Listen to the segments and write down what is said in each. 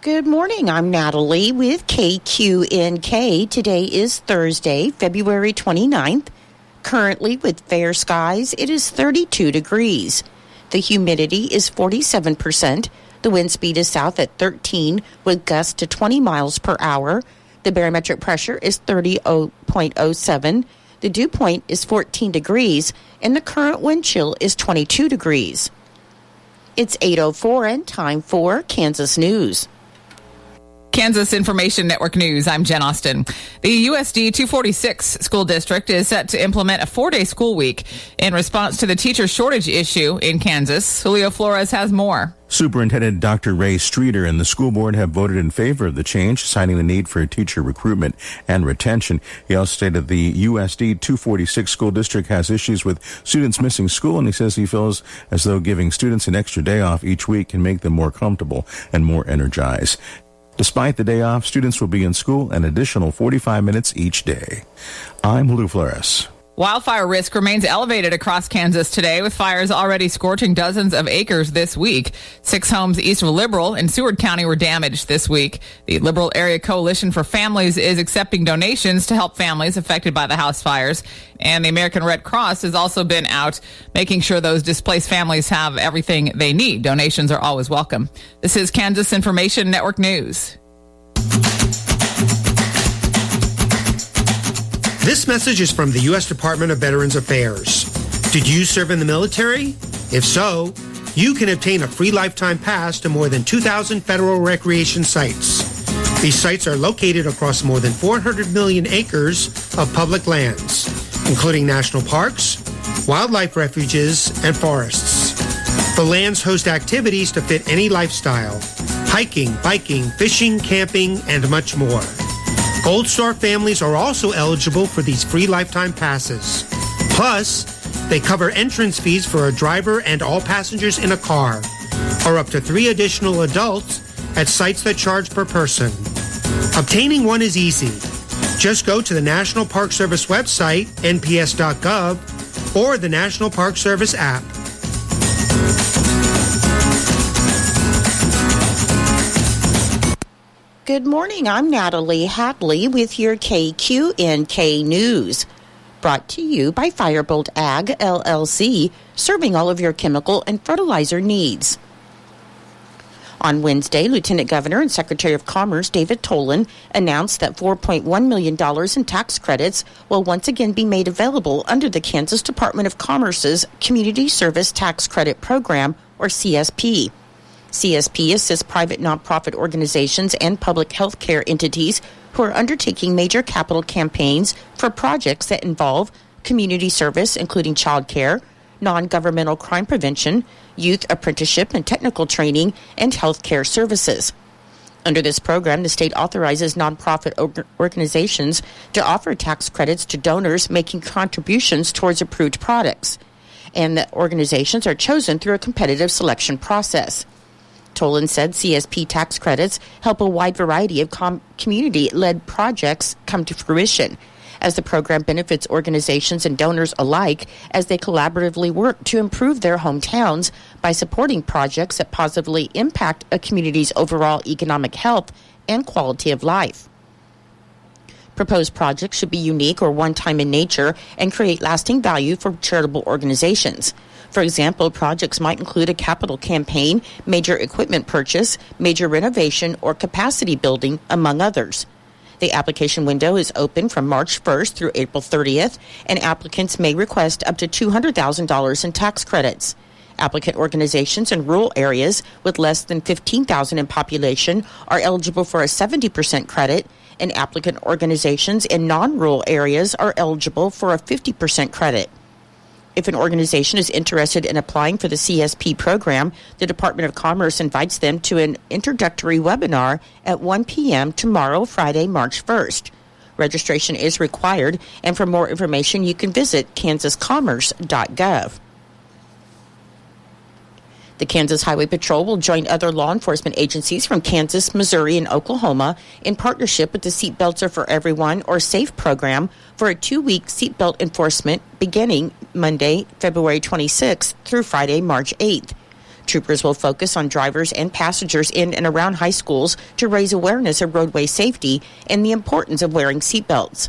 Good morning. I'm Natalie with KQNK. Today is Thursday, February 29th. Currently with fair skies, it is 32 degrees. The humidity is 47%. The wind speed is south at 13 with gusts to 20 miles per hour. The barometric pressure is 30.07. The dew point is 14 degrees, and the current wind chill is 22 degrees. It's 8:04 and time for Kansas News. Kansas Information Network News. I'm Jen Austin. The USD 246 school district is set to implement a 4-day school week in response to the teacher shortage issue in Kansas. Julio Flores has more. Superintendent Dr. Ray Streeter and the school board have voted in favor of the change, citing the need for teacher recruitment and retention. He also stated the USD 246 school district has issues with students missing school, and he says he feels as though giving students an extra day off each week can make them more comfortable and more energized. Despite the day off, students will be in school an additional 45 minutes each day. I'm Julio Flores. Wildfire risk remains elevated across Kansas today, with fires already scorching dozens of acres this week. 6 homes east of Liberal in Seward County were damaged this week. The Liberal Area Coalition for Families is accepting donations to help families affected by the house fires. And the American Red Cross has also been out making sure those displaced families have everything they need. Donations are always welcome. This is Kansas Information Network News. This message is from the U.S. Department of Veterans Affairs. Did you serve in the military? If so, you can obtain a free lifetime pass to more than 2,000 federal recreation sites. These sites are located across more than 400 million acres of public lands, including national parks, wildlife refuges, and forests. The lands host activities to fit any lifestyle: hiking, biking, fishing, camping, and much more. Gold Star families are also eligible for these free lifetime passes. Plus, they cover entrance fees for a driver and all passengers in a car, or up to 3 additional adults at sites that charge per person. Obtaining one is easy. Just go to the National Park Service website, nps.gov, or the National Park Service app. Good morning. I'm Natalie Hadley with your KQNK News. Brought to you by Firebolt Ag, LLC, serving all of your chemical and fertilizer needs. On Wednesday, Lieutenant Governor and Secretary of Commerce David Tolan announced that $4.1 million in tax credits will once again be made available under the Kansas Department of Commerce's Community Service Tax Credit Program, or CSP. CSP assists private nonprofit organizations and public health care entities who are undertaking major capital campaigns for projects that involve community service, including child care, non-governmental crime prevention, youth apprenticeship and technical training, and health care services. Under this program, the state authorizes nonprofit organizations to offer tax credits to donors making contributions towards approved products, and the organizations are chosen through a competitive selection process. Tolan said CSP tax credits help a wide variety of community-led projects come to fruition, as the program benefits organizations and donors alike as they collaboratively work to improve their hometowns by supporting projects that positively impact a community's overall economic health and quality of life. Proposed projects should be unique or one-time in nature and create lasting value for charitable organizations. For example, projects might include a capital campaign, major equipment purchase, major renovation, or capacity building, among others. The application window is open from March 1st through April 30th, and applicants may request up to $200,000 in tax credits. Applicant organizations in rural areas with less than 15,000 in population are eligible for a 70% credit, and applicant organizations in non-rural areas are eligible for a 50% credit. If an organization is interested in applying for the CSP program, the Department of Commerce invites them to an introductory webinar at 1 p.m. tomorrow, Friday, March 1st. Registration is required, and for more information, you can visit kansascommerce.gov. The Kansas Highway Patrol will join other law enforcement agencies from Kansas, Missouri, and Oklahoma in partnership with the Seatbelts Are for Everyone, or SAFE program, for a 2-week seatbelt enforcement beginning Monday, February 26th through Friday, March 8th. Troopers will focus on drivers and passengers in and around high schools to raise awareness of roadway safety and the importance of wearing seatbelts.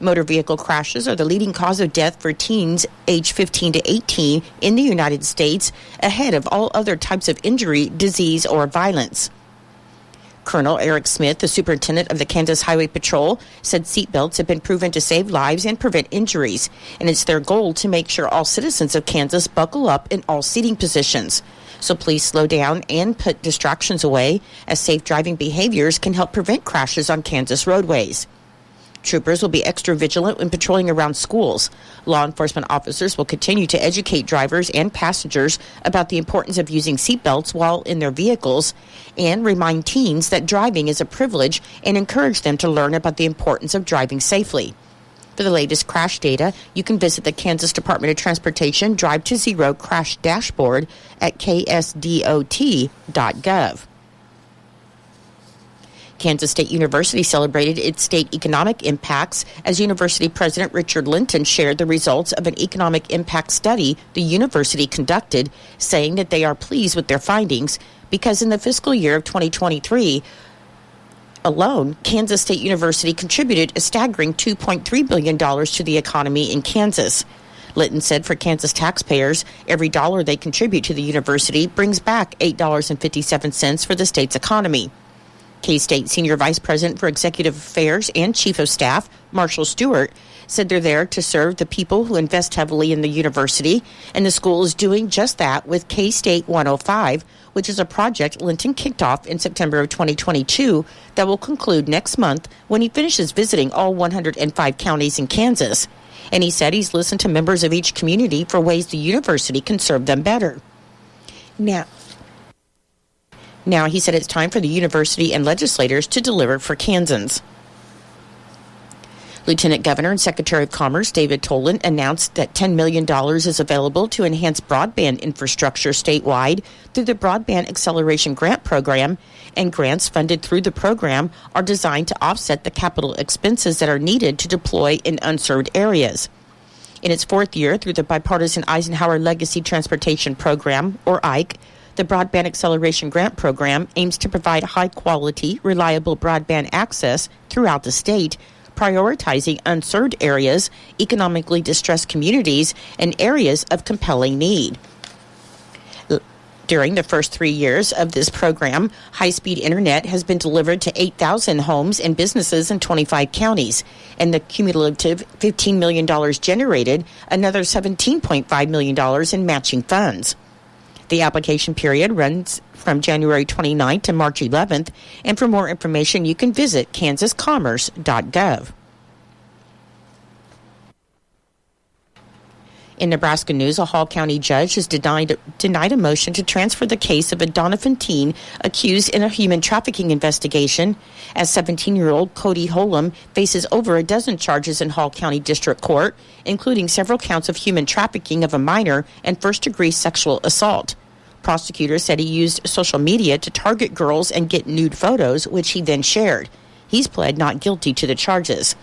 Motor vehicle crashes are the leading cause of death for teens aged 15 to 18 in the United States, ahead of all other types of injury, disease, or violence. Colonel Eric Smith, the superintendent of the Kansas Highway Patrol, said seatbelts have been proven to save lives and prevent injuries, and it's their goal to make sure all citizens of Kansas buckle up in all seating positions. So please slow down and put distractions away, as safe driving behaviors can help prevent crashes on Kansas roadways. Troopers will be extra vigilant when patrolling around schools. Law enforcement officers will continue to educate drivers and passengers about the importance of using seatbelts while in their vehicles and remind teens that driving is a privilege and encourage them to learn about the importance of driving safely. For the latest crash data, you can visit the Kansas Department of Transportation Drive to Zero crash dashboard at ksdot.gov. Kansas State University celebrated its state economic impacts as University President Richard Linton shared the results of an economic impact study the university conducted, saying that they are pleased with their findings because in the fiscal year of 2023 alone, Kansas State University contributed a staggering $2.3 billion to the economy in Kansas. Linton said for Kansas taxpayers, every dollar they contribute to the university brings back $8.57 for the state's economy. K-State Senior Vice President for Executive Affairs and Chief of Staff, Marshall Stewart, said they're there to serve the people who invest heavily in the university, and the school is doing just that with K-State 105, which is a project Linton kicked off in September of 2022 that will conclude next month when he finishes visiting all 105 counties in Kansas. And he said he's listened to members of each community for ways the university can serve them better. Now, he said it's time for the university and legislators to deliver for Kansans. Lieutenant Governor and Secretary of Commerce David Tolan announced that $10 million is available to enhance broadband infrastructure statewide through the Broadband Acceleration Grant Program, and grants funded through the program are designed to offset the capital expenses that are needed to deploy in unserved areas. In its fourth year through the bipartisan Eisenhower Legacy Transportation Program, or IKE, the Broadband Acceleration Grant Program aims to provide high-quality, reliable broadband access throughout the state, prioritizing unserved areas, economically distressed communities, and areas of compelling need. During the first 3 years of this program, high-speed internet has been delivered to 8,000 homes and businesses in 25 counties, and the cumulative $15 million generated another $17.5 million in matching funds. The application period runs from January 29th to March 11th, and for more information, you can visit kansascommerce.gov. In Nebraska news, a Hall County judge has denied a motion to transfer the case of a Donovan teen accused in a human trafficking investigation, as 17-year-old Cody Holum faces over a dozen charges in Hall County District Court, including several counts of human trafficking of a minor and first-degree sexual assault. Prosecutors said he used social media to target girls and get nude photos, which he then shared. He's pled not guilty to the charges.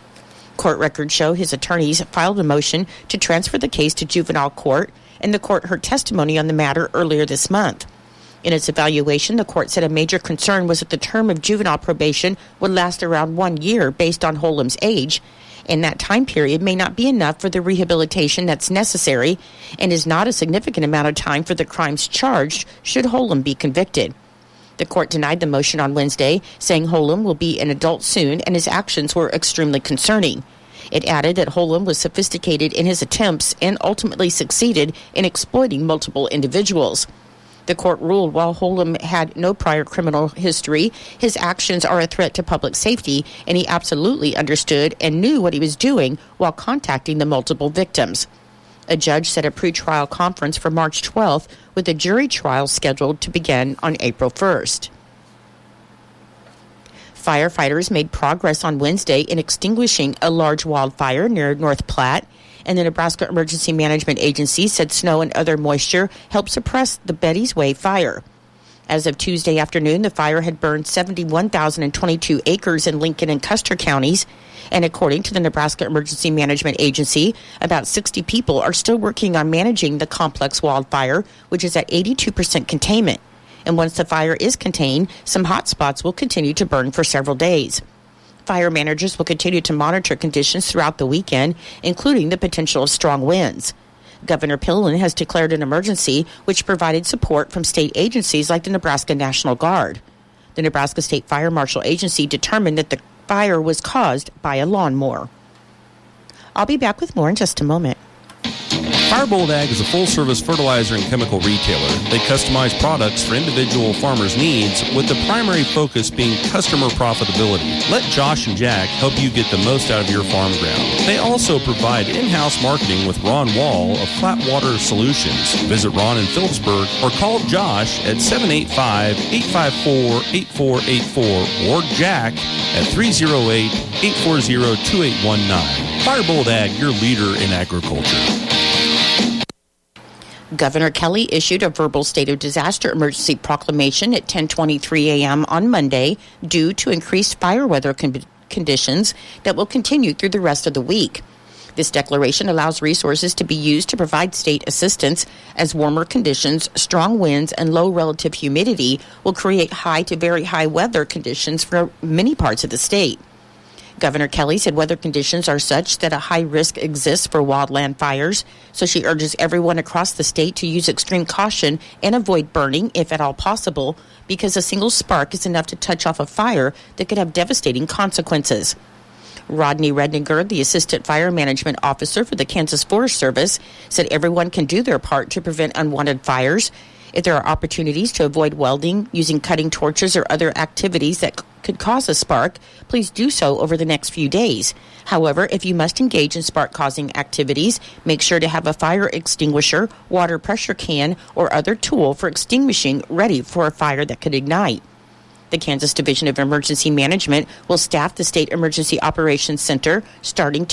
Court records show his attorneys filed a motion to transfer the case to juvenile court, and the court heard testimony on the matter earlier this month. In its evaluation, the court said a major concern was that the term of juvenile probation would last around 1 year based on Holum's age, and that time period may not be enough for the rehabilitation that's necessary and is not a significant amount of time for the crimes charged should Holum be convicted. The court denied the motion on Wednesday, saying Holum will be an adult soon and his actions were extremely concerning. It added that Holum was sophisticated in his attempts and ultimately succeeded in exploiting multiple individuals. The court ruled while Holum had no prior criminal history, his actions are a threat to public safety, and he absolutely understood and knew what he was doing while contacting the multiple victims. A judge set a pretrial conference for March 12th, with a jury trial scheduled to begin on April 1st. Firefighters made progress on Wednesday in extinguishing a large wildfire near North Platte, and the Nebraska Emergency Management Agency said snow and other moisture helped suppress the Betty's Way fire. As of Tuesday afternoon, the fire had burned 71,022 acres in Lincoln and Custer counties. And according to the Nebraska Emergency Management Agency, about 60 people are still working on managing the complex wildfire, which is at 82% containment. And once the fire is contained, some hot spots will continue to burn for several days. Fire managers will continue to monitor conditions throughout the weekend, including the potential of strong winds. Governor Pillen has declared an emergency, which provided support from state agencies like the Nebraska National Guard. The Nebraska State Fire Marshal Agency determined that the fire was caused by a lawnmower. I'll be back with more in just a moment. Firebolt Ag is a full-service fertilizer and chemical retailer. They customize products for individual farmers' needs, with the primary focus being customer profitability. Let Josh and Jack help you get the most out of your farm ground. They also provide in-house marketing with Ron Wall of Flatwater Solutions. Visit Ron in Phillipsburg or call Josh at 785-854-8484 or Jack at 308-840-2819. Firebolt Ag, your leader in agriculture. Governor Kelly issued a verbal state of disaster emergency proclamation at 10:23 a.m. on Monday due to increased fire weather conditions that will continue through the rest of the week. This declaration allows resources to be used to provide state assistance as warmer conditions, strong winds, and low relative humidity will create high to very high weather conditions for many parts of the state. Governor Kelly said weather conditions are such that a high risk exists for wildland fires, so she urges everyone across the state to use extreme caution and avoid burning if at all possible, because a single spark is enough to touch off a fire that could have devastating consequences. Rodney Redninger, the Assistant Fire Management Officer for the Kansas Forest Service, said everyone can do their part to prevent unwanted fires. If there are opportunities to avoid welding, using cutting torches, or other activities that could cause a spark, please do so over the next few days. However, if you must engage in spark-causing activities, make sure to have a fire extinguisher, water pressure can, or other tool for extinguishing ready for a fire that could ignite. The Kansas Division of Emergency Management will staff the State Emergency Operations Center starting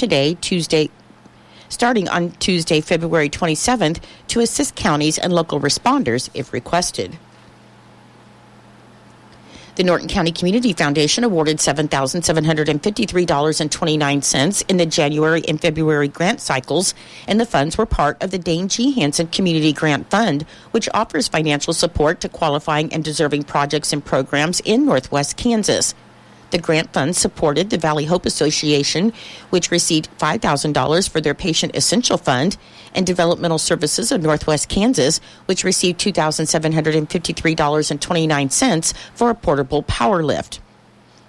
on Tuesday, February 27th, to assist counties and local responders if requested. The Norton County Community Foundation awarded $7,753.29 in the January and February grant cycles, and the funds were part of the Dane G. Hansen Community Grant Fund, which offers financial support to qualifying and deserving projects and programs in Northwest Kansas. The grant fund supported the Valley Hope Association, which received $5,000 for their Patient Essential Fund, and Developmental Services of Northwest Kansas, which received $2,753.29 for a portable power lift.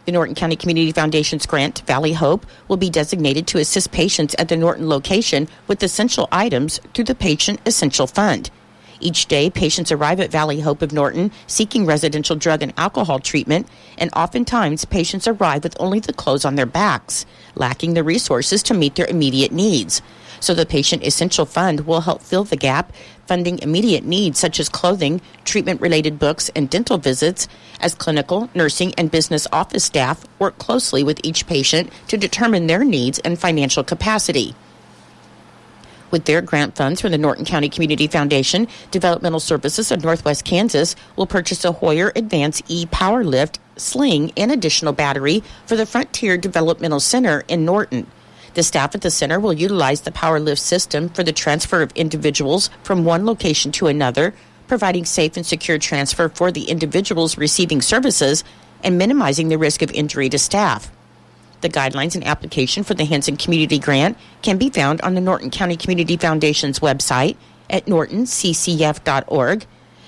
The Norton County Community Foundation's grant, Valley Hope, will be designated to assist patients at the Norton location with essential items through the Patient Essential Fund. Each day, patients arrive at Valley Hope of Norton seeking residential drug and alcohol treatment, and oftentimes patients arrive with only the clothes on their backs, lacking the resources to meet their immediate needs. So the Patient Essential Fund will help fill the gap, funding immediate needs such as clothing, treatment-related books, and dental visits, as clinical, nursing, and business office staff work closely with each patient to determine their needs and financial capacity. With their grant funds from the Norton County Community Foundation, Developmental Services of Northwest Kansas will purchase a Hoyer Advance E-Power Lift, sling, and additional battery for the Frontier Developmental Center in Norton. The staff at the center will utilize the power lift system for the transfer of individuals from one location to another, providing safe and secure transfer for the individuals receiving services and minimizing the risk of injury to staff. The guidelines and application for the Hansen Community Grant can be found on the Norton County Community Foundation's website at nortonccf.org,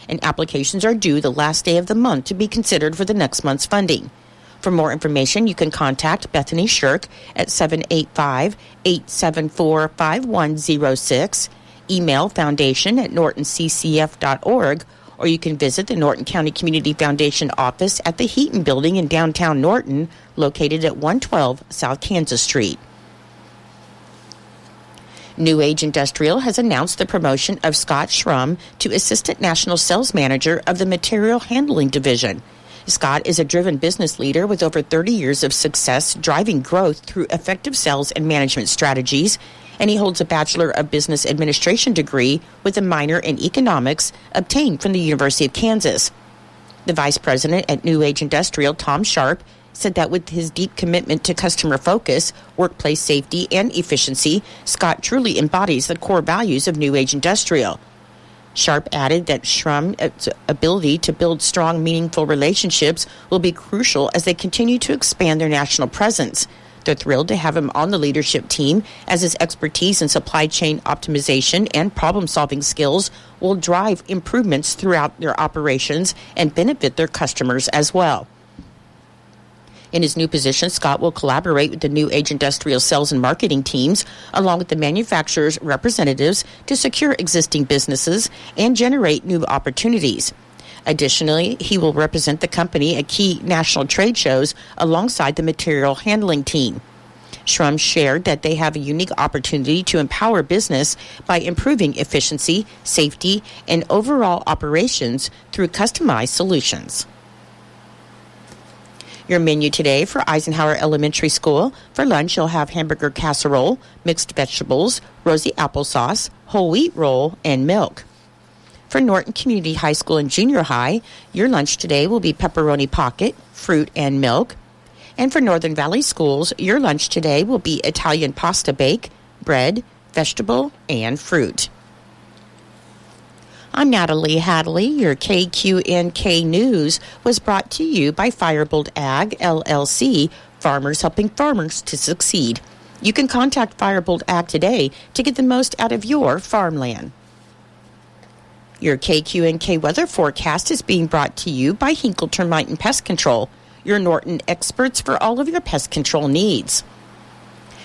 and applications are due the last day of the month to be considered for the next month's funding. For more information, you can contact Bethany Shirk at 785-874-5106, email foundation@nortonccf.org, or you can visit the Norton County Community Foundation office at the Heaton Building in downtown Norton, located at 112 South Kansas Street. New Age Industrial has announced the promotion of Scott Schrum to Assistant National Sales Manager of the Material Handling Division. Scott is a driven business leader with over 30 years of success driving growth through effective sales and management strategies, and he holds a Bachelor of Business Administration degree with a minor in economics obtained from the University of Kansas. The vice president at New Age Industrial, Tom Sharp, said that with his deep commitment to customer focus, workplace safety, and efficiency, Scott truly embodies the core values of New Age Industrial. Sharp added that Shrum's ability to build strong, meaningful relationships will be crucial as they continue to expand their national presence. They're thrilled to have him on the leadership team, as his expertise in supply chain optimization and problem-solving skills will drive improvements throughout their operations and benefit their customers as well. In his new position, Scott will collaborate with the New Age Industrial sales and marketing teams, along with the manufacturer's representatives, to secure existing businesses and generate new opportunities. Additionally, he will represent the company at key national trade shows alongside the material handling team. Shrum shared that they have a unique opportunity to empower business by improving efficiency, safety, and overall operations through customized solutions. Your menu today for Eisenhower Elementary School. For lunch, you'll have hamburger casserole, mixed vegetables, rosy applesauce, whole wheat roll, and milk. For Norton Community High School and Junior High, your lunch today will be pepperoni pocket, fruit, and milk. And for Northern Valley Schools, your lunch today will be Italian pasta bake, bread, vegetable, and fruit. I'm Natalie Hadley. Your KQNK News was brought to you by Firebolt Ag, LLC, farmers helping farmers to succeed. You can contact Firebolt Ag today to get the most out of your farmland. Your KQNK weather forecast is being brought to you by Hinkle Termite and Pest Control, your Norton experts for all of your pest control needs.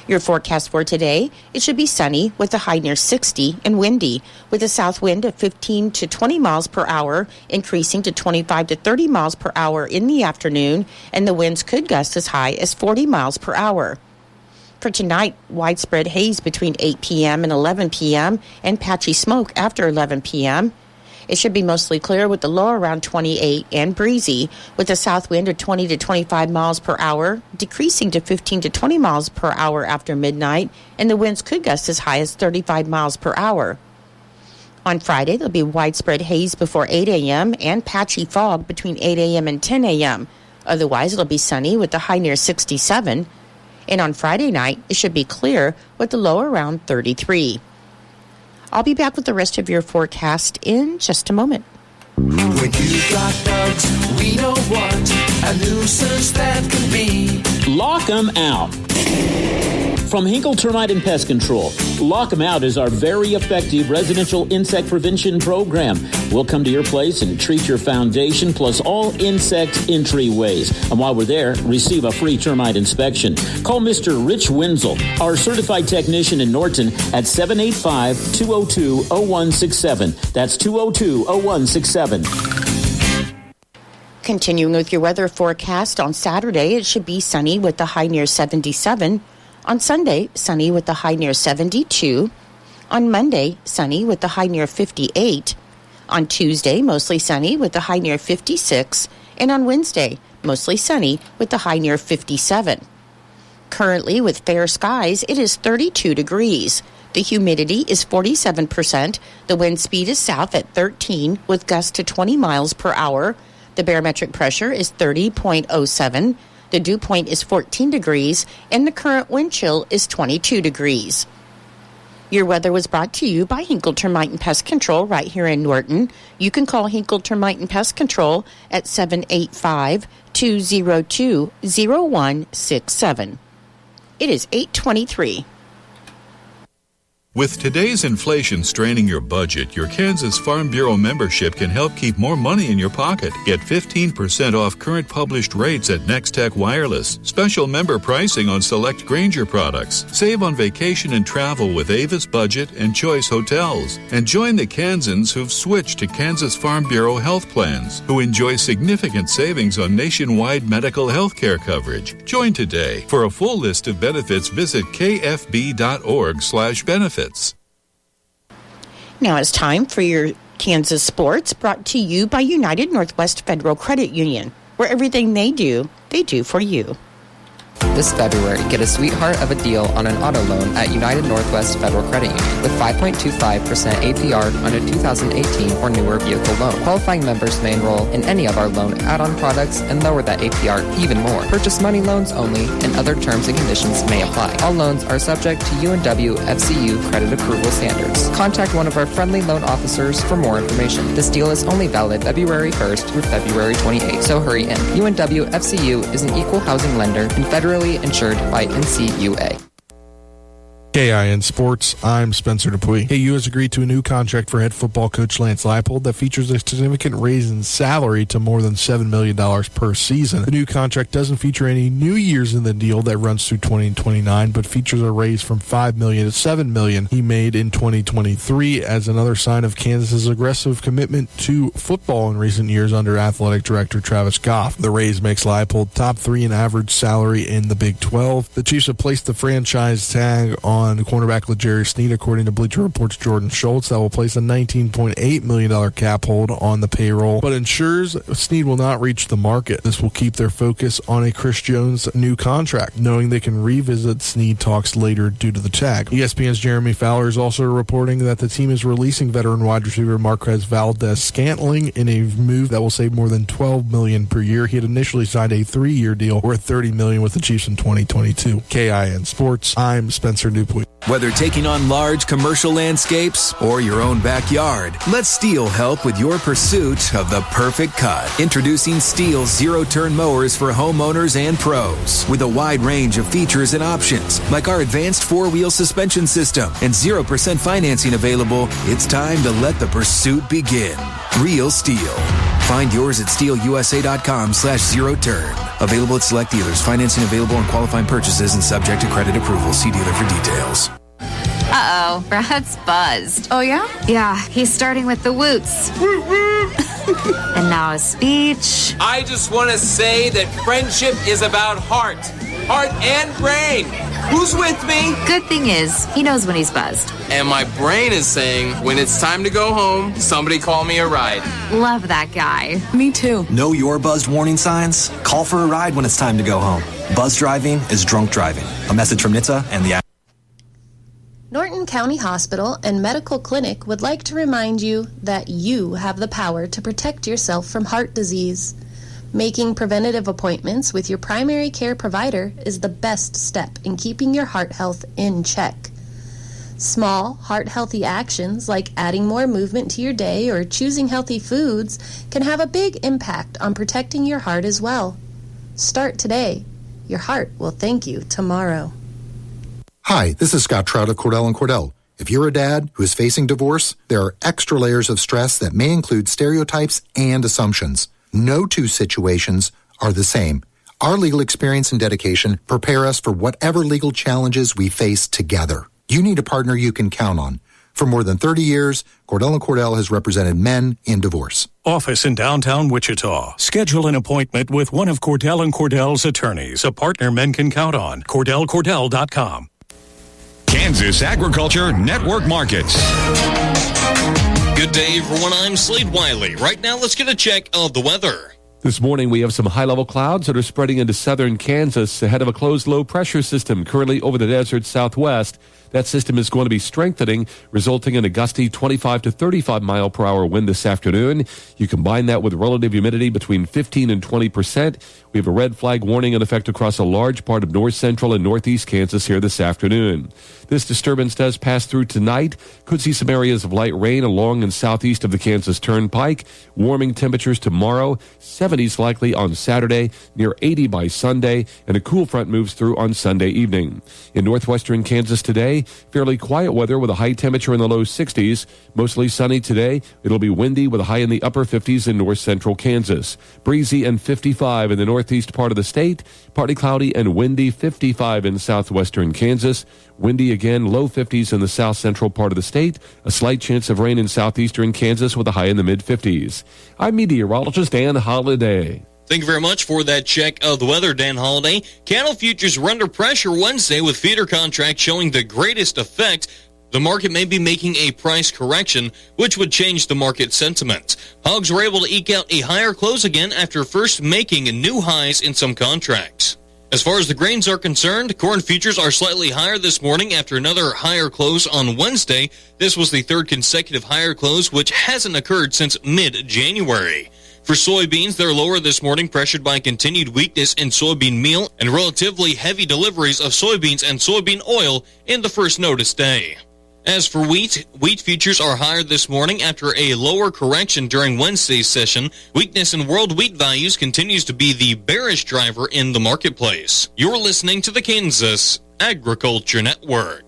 Your forecast for today, it should be sunny with a high near 60 and windy with a south wind of 15 to 20 miles per hour, increasing to 25 to 30 miles per hour in the afternoon, and the winds could gust as high as 40 miles per hour. For tonight, widespread haze between 8 p.m. and 11 p.m. and patchy smoke after 11 p.m. It should be mostly clear with the low around 28 and breezy with a south wind of 20 to 25 miles per hour, decreasing to 15 to 20 miles per hour after midnight, and the winds could gust as high as 35 miles per hour. On Friday, there'll be widespread haze before 8 a.m. and patchy fog between 8 a.m. and 10 a.m. Otherwise, it'll be sunny with a high near 67. And on Friday night, it should be clear with the low around 33. I'll be back with the rest of your forecast in just a moment. When you've got bugs, we know what a nuisance that can be. Lock 'em out. From Hinkle Termite and Pest Control, Lock 'em Out is our very effective residential insect prevention program. We'll come to your place and treat your foundation plus all insect entryways. And while we're there, receive a free termite inspection. Call Mr. Rich Wenzel, our certified technician in Norton, at 785-202-0167. That's 202-0167. Continuing with your weather forecast, on Saturday, it should be sunny with a high near 77. On Sunday, sunny with a high near 72. On Monday, sunny with a high near 58. On Tuesday, mostly sunny with a high near 56. And on Wednesday, mostly sunny with a high near 57. Currently, with fair skies, it is 32 degrees. The humidity is 47%. The wind speed is south at 13 with gusts to 20 miles per hour. The barometric pressure is 30.07. The dew point is 14 degrees, and the current wind chill is 22 degrees. Your weather was brought to you by Hinkle Termite and Pest Control right here in Norton. You can call Hinkle Termite and Pest Control at 785-202-0167. It is 8:23. With today's inflation straining your budget, your Kansas Farm Bureau membership can help keep more money in your pocket. Get 15% off current published rates at Nextech Wireless. Special member pricing on select Grainger products. Save on vacation and travel with Avis Budget and Choice Hotels. And join the Kansans who've switched to Kansas Farm Bureau health plans, who enjoy significant savings on nationwide medical health care coverage. Join today. For a full list of benefits, visit kfb.org/benefits. Now it's time for your Kansas Sports, brought to you by United Northwest Federal Credit Union, where everything they do for you. This February, get a sweetheart of a deal on an auto loan at United Northwest Federal Credit Union with 5.25% APR on a 2018 or newer vehicle loan. Qualifying members may enroll in any of our loan add-on products and lower that APR even more. Purchase money loans only, and other terms and conditions may apply. All loans are subject to UNW FCU credit approval standards. Contact one of our friendly loan officers for more information. This deal is only valid February 1st through February 28th, so hurry in. UNW FCU is an equal housing lender and federally insured by NCUA. KIN Sports, I'm Spencer Dupuy. KU has agreed to a new contract for head football coach Lance Leipold that features a significant raise in salary to more than $7 million per season. The new contract doesn't feature any new years in the deal that runs through 2029, but features a raise from $5 million to $7 million he made in 2023 as another sign of Kansas's aggressive commitment to football in recent years under athletic director Travis Goff. The raise makes Leipold top 3 in average salary in the Big 12. The Chiefs have placed the franchise tag on cornerback L'Jarius Sneed, according to Bleacher Report's Jordan Schultz. That will place a $19.8 million cap hold on the payroll, but ensures Sneed will not reach the market. This will keep their focus on a Chris Jones new contract, knowing they can revisit Sneed talks later due to the tag. ESPN's Jeremy Fowler is also reporting that the team is releasing veteran wide receiver Marquez Valdez-Scantling in a move that will save more than $12 million per year. He had initially signed a 3-year deal worth $30 million with the Chiefs in 2022. KIN Sports, I'm Spencer Dupuy. Whether taking on large commercial landscapes or your own backyard, let Steel help with your pursuit of the perfect cut. Introducing Steel's zero-turn mowers for homeowners and pros. With a wide range of features and options, like our advanced 4-wheel suspension system and 0% financing available, it's time to let the pursuit begin. Real Steel. Find yours at steelusa.com/zero-turn. Available at select dealers. Financing available on qualifying purchases and subject to credit approval. See dealer for details. Uh-oh, Brad's buzzed. Oh, yeah? Yeah, he's starting with the woots. And now a speech. I just want to say that friendship is about heart and brain. Who's with me? Good thing is, he knows when he's buzzed. And my brain is saying, when it's time to go home, somebody call me a ride. Love that guy. Me too. Know your buzzed warning signs? Call for a ride when it's time to go home. Buzz driving is drunk driving. A message from NHTSA and the Norton County Hospital and Medical Clinic would like to remind you that you have the power to protect yourself from heart disease. Making preventative appointments with your primary care provider is the best step in keeping your heart health in check. Small, heart-healthy actions like adding more movement to your day or choosing healthy foods can have a big impact on protecting your heart as well. Start today. Your heart will thank you tomorrow. Hi, this is Scott Trout of Cordell & Cordell. If you're a dad who is facing divorce, there are extra layers of stress that may include stereotypes and assumptions. No two situations are the same. Our legal experience and dedication prepare us for whatever legal challenges we face together. You need a partner you can count on. For more than 30 years, Cordell & Cordell has represented men in divorce. Office in downtown Wichita. Schedule an appointment with one of Cordell & Cordell's attorneys, a partner men can count on. CordellCordell.com. Kansas Agriculture Network Markets. Good day, everyone. I'm Slade Wiley. Right now, let's get a check of the weather. This morning, we have some high-level clouds that are spreading into southern Kansas ahead of a closed low-pressure system currently over the desert southwest. That system is going to be strengthening, resulting in a gusty 25 to 35 mile per hour wind this afternoon. You combine that with relative humidity between 15 and 20%. We have a red flag warning in effect across a large part of north central and northeast Kansas here this afternoon. This disturbance does pass through tonight. Could see some areas of light rain along and southeast of the Kansas Turnpike. Warming temperatures tomorrow, 70s likely on Saturday, near 80 by Sunday, and a cool front moves through on Sunday evening. In northwestern Kansas today, fairly quiet weather with a high temperature in the low 60s. Mostly sunny today. It'll be windy with a high in the upper 50s in north central Kansas. Breezy and 55 in the northeast part of the state. Partly cloudy and windy, 55 in southwestern Kansas. Windy again, low 50s in the south central part of the state. A slight chance of rain in southeastern Kansas with a high in the mid 50s. I'm meteorologist Dan Holliday. Thank you very much for that check of the weather, Dan Holliday. Cattle futures were under pressure Wednesday with feeder contracts showing the greatest effect. The market may be making a price correction, which would change the market sentiment. Hogs were able to eke out a higher close again after first making new highs in some contracts. As far as the grains are concerned, corn futures are slightly higher this morning after another higher close on Wednesday. This was the third consecutive higher close, which hasn't occurred since mid-January. For soybeans, they're lower this morning, pressured by continued weakness in soybean meal and relatively heavy deliveries of soybeans and soybean oil in the first notice day. As for wheat futures are higher this morning after a lower correction during Wednesday's session. Weakness in world wheat values continues to be the bearish driver in the marketplace. You're listening to the Kansas Agriculture Network.